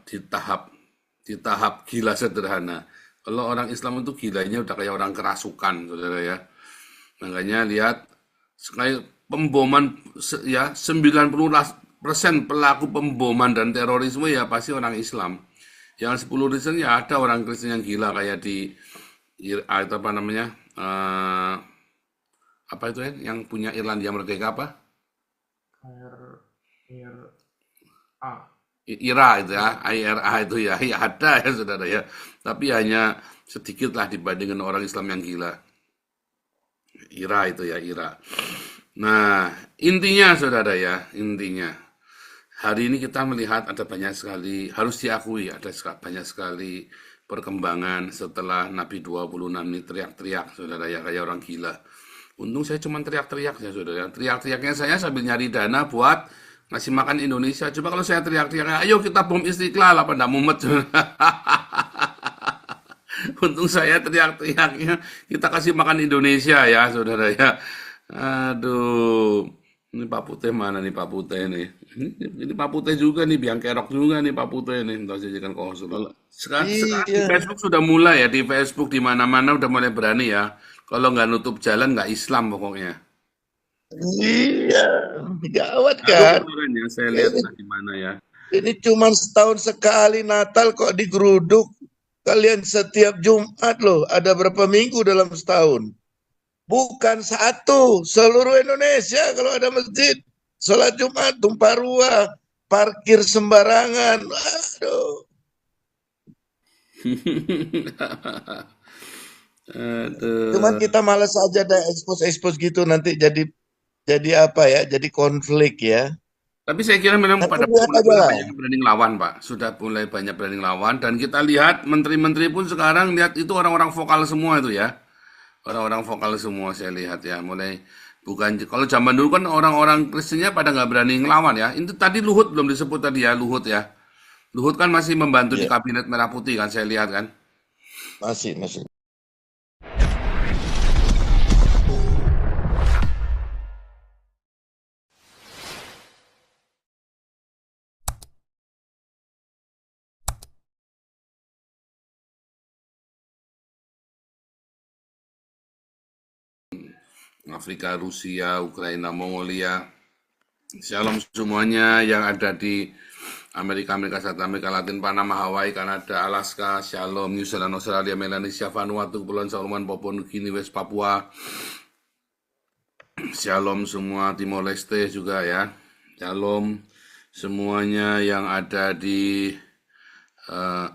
di tahap gila sederhana. Kalau orang Islam itu gilanya udah kayak orang kerasukan, saudara ya. Makanya lihat sekali pemboman ya 90% pelaku pemboman dan terorisme ya pasti orang Islam. Yang 10% ya ada orang Kristen yang gila kayak di itu apa namanya? Apa itu ya yang punya Irlandia Merdeka apa? Air, air A. IRA itu ya, IRA itu ya, ya ada ya saudara ya. Tapi hanya sedikit lah dibandingkan orang Islam yang gila. IRA itu ya, IRA. Nah, intinya saudara ya, intinya. Hari ini kita melihat ada banyak sekali, harus diakui ada banyak sekali perkembangan setelah Nabi 26 ini teriak-teriak saudara ya, kayak orang gila. Untung saya cuma teriak-teriak ya saudara. Teriak-teriaknya saya sambil nyari dana buat ngasih makan Indonesia. Coba kalau saya teriak-teriak, ayo kita bom Istiqlal apa ndak mumet. Untung saya teriak-teriaknya kita kasih makan Indonesia ya saudara ya. Aduh, ini Pak Putih mana nih Pak Putih nih? Ini Pak Putih juga nih, biang kerok juga nih Pak Putih nih. Entah jadikan konsul. Sekarang di Iya, Facebook sudah mulai ya, di Facebook di mana-mana udah mulai berani ya. Kalau nggak nutup jalan nggak Islam pokoknya. iya, gawat Baru kan? kemarin ya saya lihat Ini, nah, di mana ya. ini cuma setahun sekali Natal kok digeruduk. Kalian setiap Jumat loh, ada berapa minggu dalam setahun? Bukan satu, seluruh Indonesia kalau ada masjid. Sholat Jumat, tumpah ruah, parkir sembarangan. Aduh, cuman Aduh. kita malas aja dah expose-expose gitu nanti jadi apa ya? Jadi konflik ya. Tapi saya kira memang Tapi pada lihat aja mulai lah. banyak berani lawan, Pak. Sudah mulai banyak berani lawan dan kita lihat menteri-menteri pun sekarang lihat itu orang-orang vokal semua itu ya. Orang-orang vokal semua saya lihat ya. Mulai bukan kalau zaman dulu kan orang-orang Kristennya pada nggak berani ngelawan ya. Itu tadi Luhut belum disebut tadi ya, Luhut ya. Luhut kan masih membantu di Ya, kabinet Merah Putih kan saya lihat kan. masih. Afrika, Rusia, Ukraina, Mongolia. Shalom semuanya yang ada di Amerika, Amerika Selatan, Amerika Latin, Panama, Hawaii, Kanada, Alaska, Shalom, New Zealand, Australia, Melanesia, Vanuatu, Kepulauan Solomon, Papua Nugini, West Papua, Shalom semua Timor Leste juga ya. Shalom semuanya yang ada di eh,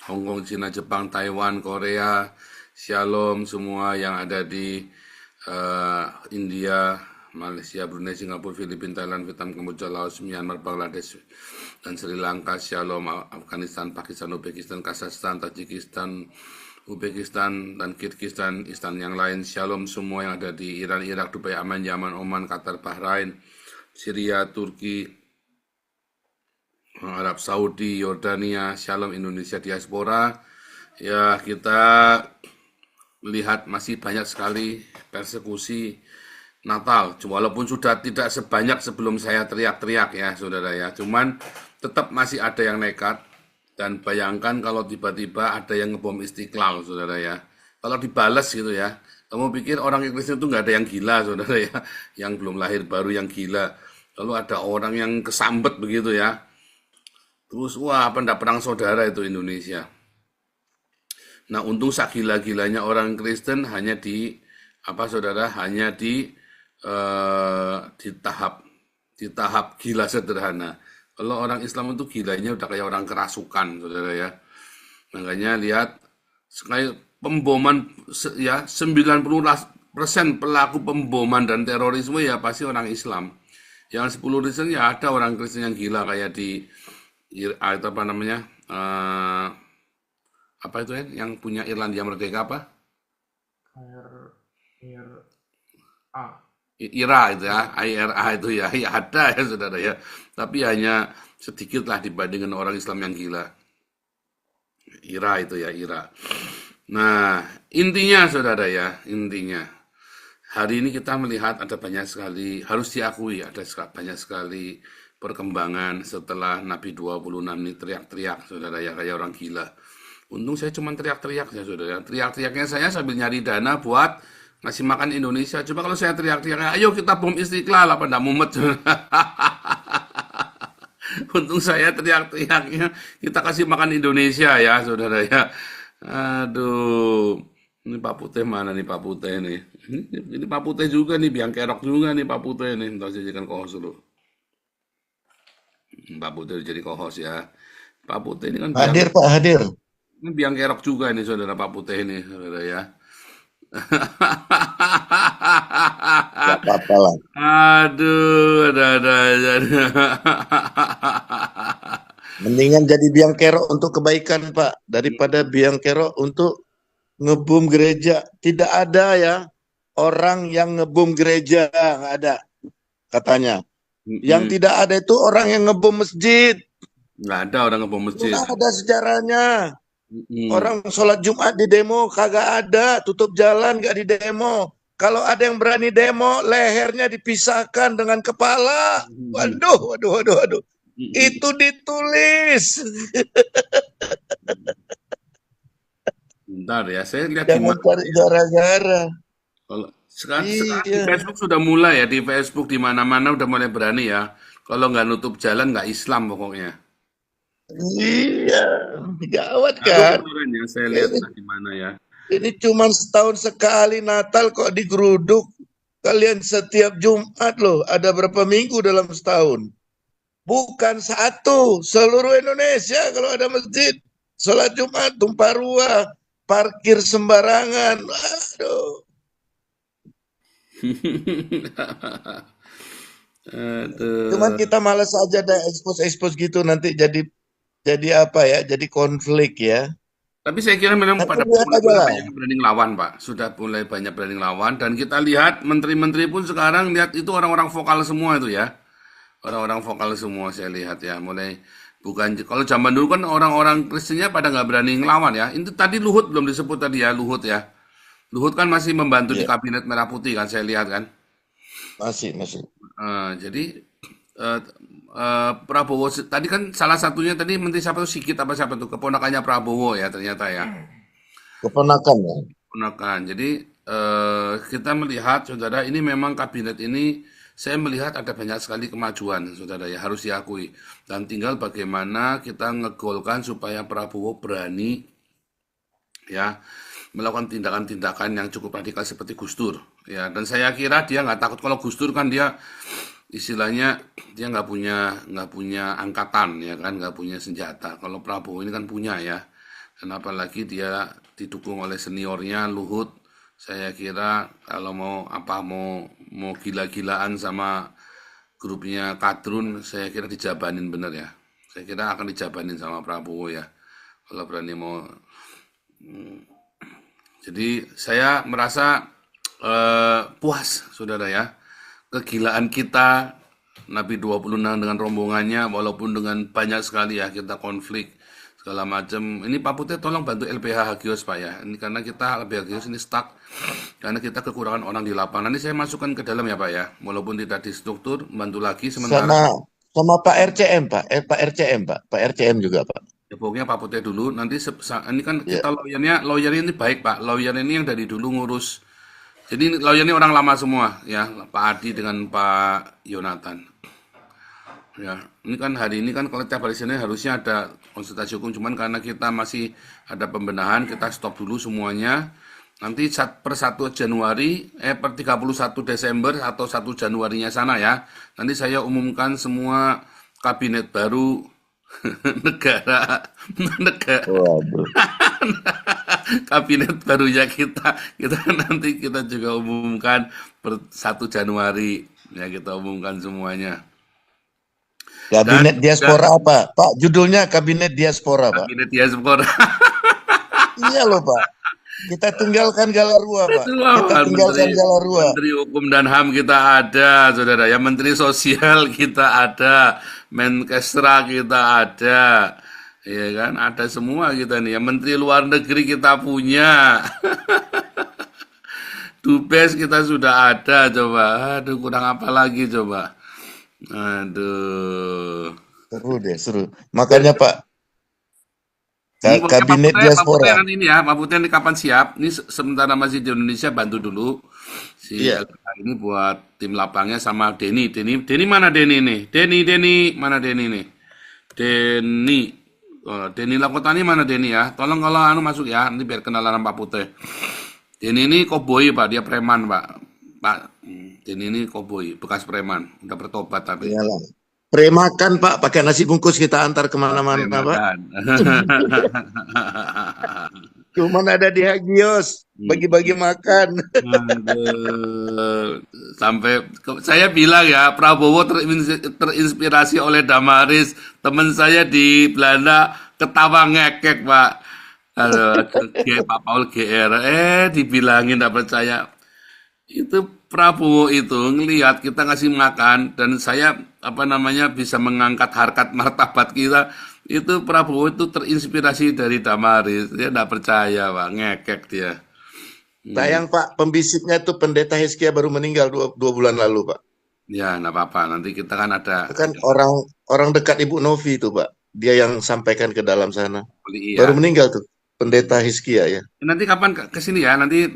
Hong Kong, Cina, Jepang, Taiwan, Korea. Shalom semua yang ada di India, Malaysia, Brunei, Singapura, Filipina, Thailand, Vietnam, Kamboja, Laos, Myanmar, Bangladesh, dan Sri Lanka. Shalom Afghanistan, Pakistan, Uzbekistan, Kazakhstan, Tajikistan, Uzbekistan, dan Kyrgyzstan, Istan yang lain. Shalom semua yang ada di Iran, Irak, Dubai, Aman, Yaman, Oman, Qatar, Bahrain, Syria, Turki, Arab Saudi, Yordania. Shalom Indonesia diaspora. Ya, kita lihat masih banyak sekali persekusi Natal. Walaupun sudah tidak sebanyak sebelum saya teriak-teriak ya, saudara ya. Cuman tetap masih ada yang nekat. Dan bayangkan kalau tiba-tiba ada yang ngebom Istiqlal, saudara ya. Kalau dibalas gitu ya. Kamu pikir orang Kristen itu nggak ada yang gila, saudara ya. Yang belum lahir baru yang gila. Lalu ada orang yang kesambet begitu ya. Terus wah, apa ndak perang saudara itu Indonesia. Nah, untung sak gila-gilanya orang Kristen hanya di apa saudara hanya di tahap gila sederhana. Kalau orang Islam itu gilanya udah kayak orang kerasukan, saudara ya. Makanya lihat sekali pemboman ya 90% pelaku pemboman dan terorisme ya pasti orang Islam. Yang 10% ya ada orang Kristen yang gila kayak di itu apa namanya? Apa itu ya yang punya Irlandia Merdeka apa? Air, air A. IRA itu ya, IRA itu ya, ya ada ya saudara ya. Tapi hanya sedikit lah dibandingkan orang Islam yang gila. IRA itu ya, IRA. Nah, intinya saudara ya, intinya. hari ini kita melihat ada banyak sekali, harus diakui ada banyak sekali perkembangan setelah Nabi 26 ini teriak-teriak, saudara ya, kayak orang gila. Untung saya cuma teriak-teriak ya, saudara. Teriak-teriaknya saya sambil nyari dana buat ngasih makan Indonesia. Coba kalau saya teriak-teriak, ayo kita bom Istiqlal, apa ndak mumet. Untung saya teriak-teriaknya, kita kasih makan Indonesia ya, saudara ya. Aduh, ini Pak Putih mana nih Pak Putih nih? Ini Pak Putih juga nih, biang kerok juga nih Pak Putih nih. Entar saya jadikan co-host dulu. Pak Putih jadi co-host ya. Pak Putih ini kan Hadir Pak, hadir. ini biang kerok juga nih saudara Pak Putih ini, saudara ya. Gak apa-apa lah. Aduh, ada. Mendingan jadi biang kerok untuk kebaikan Pak, daripada biang kerok untuk ngebom gereja. Tidak ada ya orang yang ngebom gereja, nggak ada katanya. Yang tidak ada itu orang yang ngebom masjid. Nggak ada orang ngebom masjid. Nggak ada sejarahnya. Mm-mm. Orang sholat Jumat di demo kagak ada, tutup jalan nggak di demo. Kalau ada yang berani demo, lehernya dipisahkan dengan kepala. Waduh, waduh, waduh, waduh. Itu ditulis. Bentar ya, saya lihat di Jangan mana. cari gara-gara. Kalau sekarang di Iya, Facebook sudah mulai ya, di Facebook di mana-mana udah mulai berani ya. Kalau nggak nutup jalan nggak Islam pokoknya. iya, gawat Aduh kan? kemarin ya, saya lihat Ini, di mana ya. ini cuma setahun sekali Natal kok digeruduk. Kalian setiap Jumat loh, ada berapa minggu dalam setahun? Bukan satu, seluruh Indonesia kalau ada masjid. Sholat Jumat, tumpah ruah, parkir sembarangan. Aduh. Cuman Aduh. kita malas aja dah expose-expose gitu nanti jadi apa ya? Jadi konflik ya. Tapi saya kira memang Tapi pada lihat aja mulai lah. banyak berani lawan, Pak. Sudah mulai banyak berani lawan dan kita lihat menteri-menteri pun sekarang lihat itu orang-orang vokal semua itu ya. Orang-orang vokal semua saya lihat ya. Mulai bukan kalau zaman dulu kan orang-orang Kristennya pada nggak berani ngelawan ya. Itu tadi Luhut belum disebut tadi ya, Luhut ya. Luhut kan masih membantu di Ya, kabinet Merah Putih kan saya lihat kan. masih. Jadi eh, Prabowo tadi kan salah satunya tadi Menteri siapa tuh Sigit apa siapa tuh keponakannya Prabowo ya ternyata ya. Keponakan ya. Keponakan. Jadi kita melihat saudara ini memang kabinet ini saya melihat ada banyak sekali kemajuan saudara ya harus diakui. Dan tinggal bagaimana kita ngegolkan supaya Prabowo berani ya melakukan tindakan-tindakan yang cukup radikal seperti Gus Dur ya dan saya kira dia nggak takut kalau Gus Dur kan dia istilahnya dia nggak punya angkatan ya kan nggak punya senjata kalau Prabowo ini kan punya ya dan apalagi dia didukung oleh seniornya Luhut saya kira kalau mau gila-gilaan sama grupnya Kadrun saya kira dijabanin bener ya saya kira akan dijabanin sama Prabowo ya kalau berani mau jadi saya merasa puas, saudara ya. Kegilaan kita, Nabi 26 dengan rombongannya, walaupun dengan banyak sekali ya kita konflik segala macam. Ini Pak Putih tolong bantu LBH Hagios Pak ya. Ini karena kita LBH Hagios ini stuck karena kita kekurangan orang di lapangan. Nanti saya masukkan ke dalam ya Pak ya. Walaupun tidak di struktur, bantu lagi sementara. Sama Pak RCM Pak, Pak RCM Pak, Pak RCM juga Pak. Ya pokoknya Pak Putih dulu. Nanti ini kan Ya, kita lawyernya ini baik Pak. Lawyer ini yang dari dulu ngurus. Jadi lawyer ini orang lama semua ya, Pak Adi dengan Pak Yonatan. Ya, ini kan hari ini kan kalau tiap hari Senin harusnya ada konsultasi hukum, cuman karena kita masih ada pembenahan, kita stop dulu semuanya. Nanti per 1 Januari, per 31 Desember atau 1 Januarinya sana ya. Nanti saya umumkan semua kabinet baru negara waduh. kabinet barunya kita nanti kita juga umumkan per 1 Januari ya kita umumkan semuanya dan Kabinet juga diaspora apa? Pak, judulnya Kabinet Diaspora Pak. kabinet diaspora. Iya loh Pak. Kita tinggalkan Galarua Pak. Kita Wah, tinggalkan Galarua. Menteri Hukum dan HAM kita ada, saudara ya. Menteri Sosial kita ada, Menkesra kita ada, ya kan? Ada semua kita nih. Ya. Menteri Luar Negeri kita punya. Dubes kita sudah ada coba. Aduh, kurang apa lagi coba. Aduh. Seru deh, seru. Makanya Pak, Pokoknya kabinet Pak Putih diaspora. nanti ini ya, Pak Putih ini kapan siap? Ini sementara masih di Indonesia bantu dulu si Iya, LBH ini buat tim lapangnya sama Denny. Denny mana Denny nih? Denny mana Denny nih? Denny. Oh, Denny Lakotani mana Denny ya? Tolong kalau anu masuk ya, nanti biar kenalan sama Pak Putih. Denny ini koboi Pak, dia preman Pak. Pak, Denny ini koboi, bekas preman, udah bertobat tapi. iyalah. Premakan Pak, pakai nasi bungkus kita antar kemana-mana Pak. Premakan. Cuman ada di Hagios, bagi-bagi makan. Aduh, saya bilang ya Prabowo terinspirasi oleh Damaris, teman saya di Belanda ketawa ngekek Pak. Aduh, Pak Paul GR, dibilangin tidak percaya. Itu Prabowo itu ngelihat kita ngasih makan dan saya apa namanya bisa mengangkat harkat martabat kita. Itu Prabowo itu terinspirasi dari Damaris. Dia tidak percaya Pak, ngekek dia. Sayang Pak, pembisiknya tuh Pendeta Hizkia baru meninggal dua bulan lalu Pak. Ya, enggak apa-apa. Nanti kita kan ada Itu kan orang dekat Ibu Novi itu Pak. Dia yang sampaikan ke dalam sana. beli Baru ya. meninggal tuh, Pendeta Hizkia ya. Nanti kapan ke sini ya? Nanti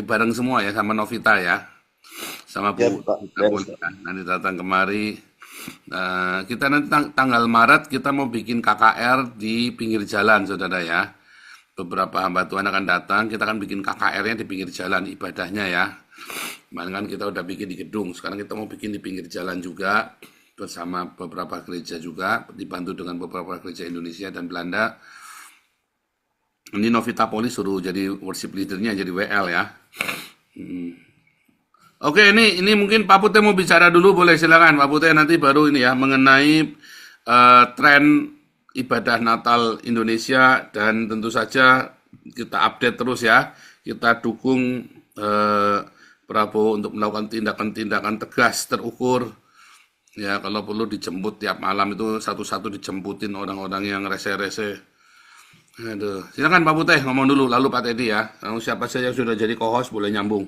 bareng semua ya sama Novita ya. Sama Ya Bu Pak, Novita beres boleh Pak. kan. Nanti datang kemari. Kita nanti tanggal Maret kita mau bikin KKR di pinggir jalan, saudara ya. Beberapa hamba Tuhan akan datang, kita akan bikin KKR-nya di pinggir jalan ibadahnya ya. Kemarin kan kita udah bikin di gedung, sekarang kita mau bikin di pinggir jalan juga bersama beberapa gereja juga, dibantu dengan beberapa gereja Indonesia dan Belanda. Ini Novita Poli suruh jadi worship leader-nya, jadi WL ya. Oke, ini mungkin Pak Putih mau bicara dulu, boleh silakan Pak Putih nanti baru ini ya mengenai tren ibadah Natal Indonesia dan tentu saja kita update terus ya. Kita dukung Prabowo untuk melakukan tindakan-tindakan tegas terukur. Ya, kalau perlu dijemput tiap malam itu satu-satu dijemputin orang-orang yang rese-rese. Aduh, silakan Pak Putih ngomong dulu, lalu Pak Teddy ya. Siapa saja yang sudah jadi co-host boleh nyambung.